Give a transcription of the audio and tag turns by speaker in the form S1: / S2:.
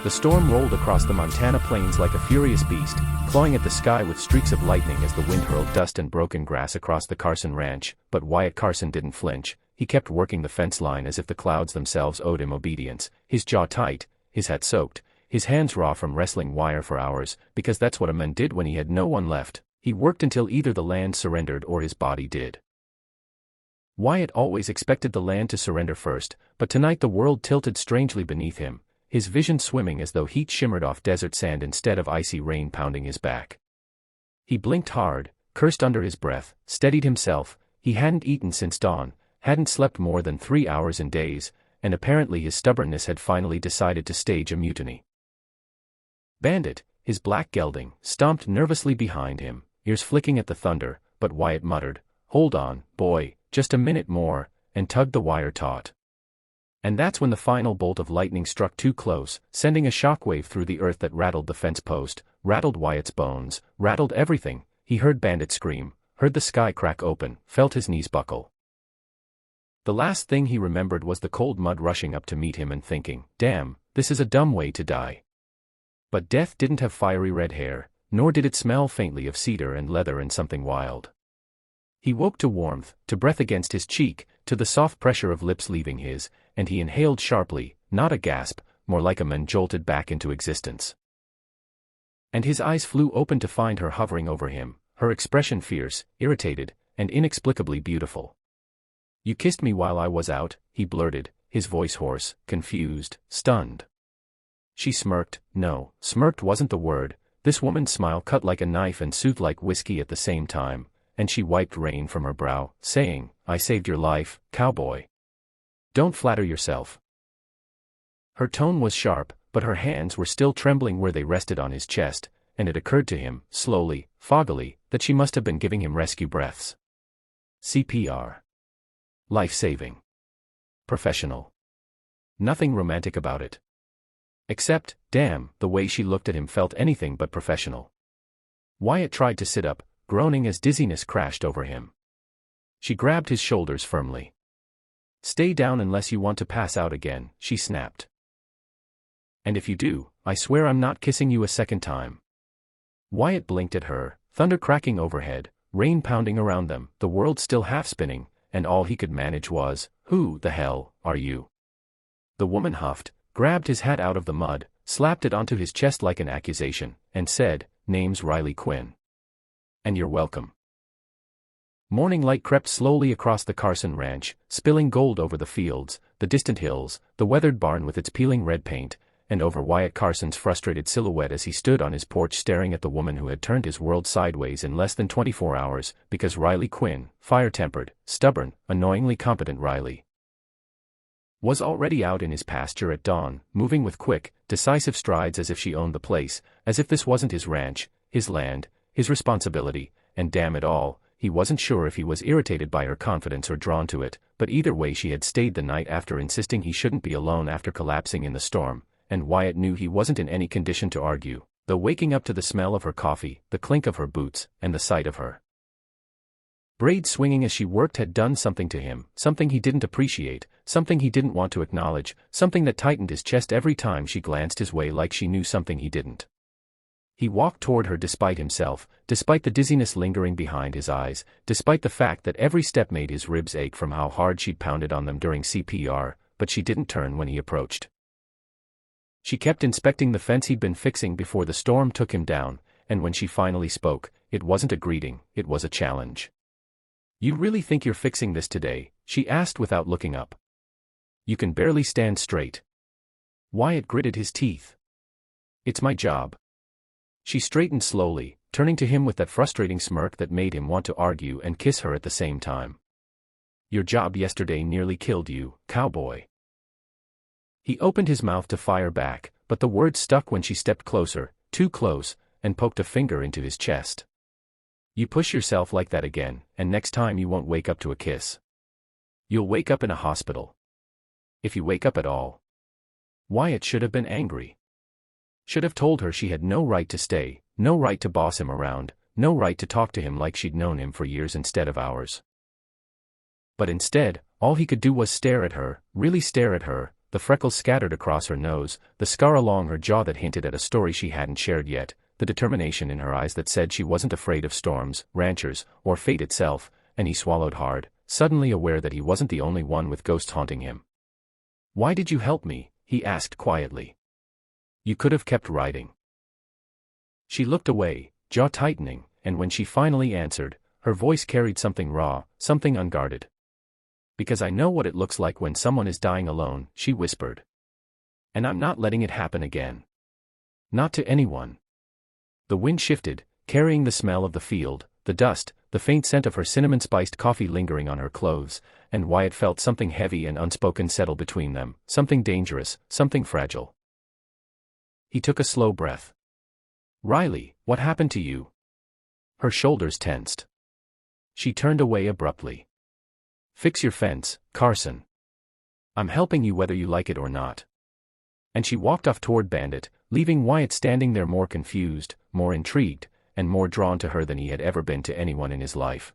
S1: The storm rolled across the Montana plains like a furious beast, clawing at the sky with streaks of lightning as the wind hurled dust and broken grass across the Carson ranch, but Wyatt Carson didn't flinch. He kept working the fence line as if the clouds themselves owed him obedience, his jaw tight, his hat soaked, his hands raw from wrestling wire for hours, because that's what a man did when he had no one left. He worked until either the land surrendered or his body did. Wyatt always expected the land to surrender first, but tonight the world tilted strangely beneath him, his vision swimming as though heat shimmered off desert sand instead of icy rain pounding his back. He blinked hard, cursed under his breath, steadied himself. He hadn't eaten since dawn, hadn't slept more than 3 hours in days, and apparently his stubbornness had finally decided to stage a mutiny. Bandit, his black gelding, stomped nervously behind him, ears flicking at the thunder, but Wyatt muttered, "Hold on, boy, just a minute more," and tugged the wire taut. And that's when the final bolt of lightning struck too close, sending a shockwave through the earth that rattled the fence post, rattled Wyatt's bones, rattled everything. He heard Bandit scream, heard the sky crack open, felt his knees buckle. The last thing he remembered was the cold mud rushing up to meet him and thinking, "Damn, this is a dumb way to die." But death didn't have fiery red hair, nor did it smell faintly of cedar and leather and something wild. He woke to warmth, to breath against his cheek, to the soft pressure of lips leaving his, and he inhaled sharply, not a gasp, more like a man jolted back into existence. And his eyes flew open to find her hovering over him, her expression fierce, irritated, and inexplicably beautiful. "You kissed me while I was out," he blurted, his voice hoarse, confused, stunned. She smirked. No, smirked wasn't the word. This woman's smile cut like a knife and soothed like whiskey at the same time, and she wiped rain from her brow, saying, "I saved your life, cowboy. Don't flatter yourself." Her tone was sharp, but her hands were still trembling where they rested on his chest, and it occurred to him, slowly, foggily, that she must have been giving him rescue breaths. CPR. Life-saving. Professional. Nothing romantic about it. Except, damn, the way she looked at him felt anything but professional. Wyatt tried to sit up, groaning as dizziness crashed over him. She grabbed his shoulders firmly. "Stay down unless you want to pass out again," she snapped. "And if you do, I swear I'm not kissing you a second time." Wyatt blinked at her, thunder cracking overhead, rain pounding around them, the world still half spinning, and all he could manage was, "Who the hell are you?" The woman huffed, grabbed his hat out of the mud, slapped it onto his chest like an accusation, and said, "Name's Riley Quinn. And you're welcome." Morning light crept slowly across the Carson ranch, spilling gold over the fields, the distant hills, the weathered barn with its peeling red paint, and over Wyatt Carson's frustrated silhouette as he stood on his porch staring at the woman who had turned his world sideways in less than 24 hours, because Riley Quinn, fire-tempered, stubborn, annoyingly competent Riley, was already out in his pasture at dawn, moving with quick, decisive strides as if she owned the place, as if this wasn't his ranch, his land, his responsibility, and damn it all, he wasn't sure if he was irritated by her confidence or drawn to it, but either way she had stayed the night after insisting he shouldn't be alone after collapsing in the storm, and Wyatt knew he wasn't in any condition to argue, though waking up to the smell of her coffee, the clink of her boots, and the sight of her braids swinging as she worked had done something to him, something he didn't appreciate, something he didn't want to acknowledge, something that tightened his chest every time she glanced his way like she knew something he didn't. He walked toward her despite himself, despite the dizziness lingering behind his eyes, despite the fact that every step made his ribs ache from how hard she'd pounded on them during CPR, but she didn't turn when he approached. She kept inspecting the fence he'd been fixing before the storm took him down, and when she finally spoke, it wasn't a greeting, it was a challenge. "You really think you're fixing this today?" she asked without looking up. "You can barely stand straight." Wyatt gritted his teeth. "It's my job." She straightened slowly, turning to him with that frustrating smirk that made him want to argue and kiss her at the same time. "Your job yesterday nearly killed you, cowboy." He opened his mouth to fire back, but the words stuck when she stepped closer, too close, and poked a finger into his chest. "You push yourself like that again, and next time you won't wake up to a kiss. You'll wake up in a hospital. If you wake up at all." Wyatt should have been angry. Should have told her she had no right to stay, no right to boss him around, no right to talk to him like she'd known him for years instead of hours. But instead, all he could do was stare at her, really stare at her, the freckles scattered across her nose, the scar along her jaw that hinted at a story she hadn't shared yet, the determination in her eyes that said she wasn't afraid of storms, ranchers, or fate itself, and he swallowed hard, suddenly aware that he wasn't the only one with ghosts haunting him. "Why did you help me?" he asked quietly. "You could have kept writing." She looked away, jaw tightening, and when she finally answered, her voice carried something raw, something unguarded. "Because I know what it looks like when someone is dying alone," she whispered. "And I'm not letting it happen again. Not to anyone." The wind shifted, carrying the smell of the field, the dust, the faint scent of her cinnamon-spiced coffee lingering on her clothes, and Wyatt felt something heavy and unspoken settle between them, something dangerous, something fragile. He took a slow breath. "Riley, what happened to you?" Her shoulders tensed. She turned away abruptly. "Fix your fence, Carson. I'm helping you whether you like it or not." And she walked off toward Bandit, leaving Wyatt standing there more confused, more intrigued, and more drawn to her than he had ever been to anyone in his life.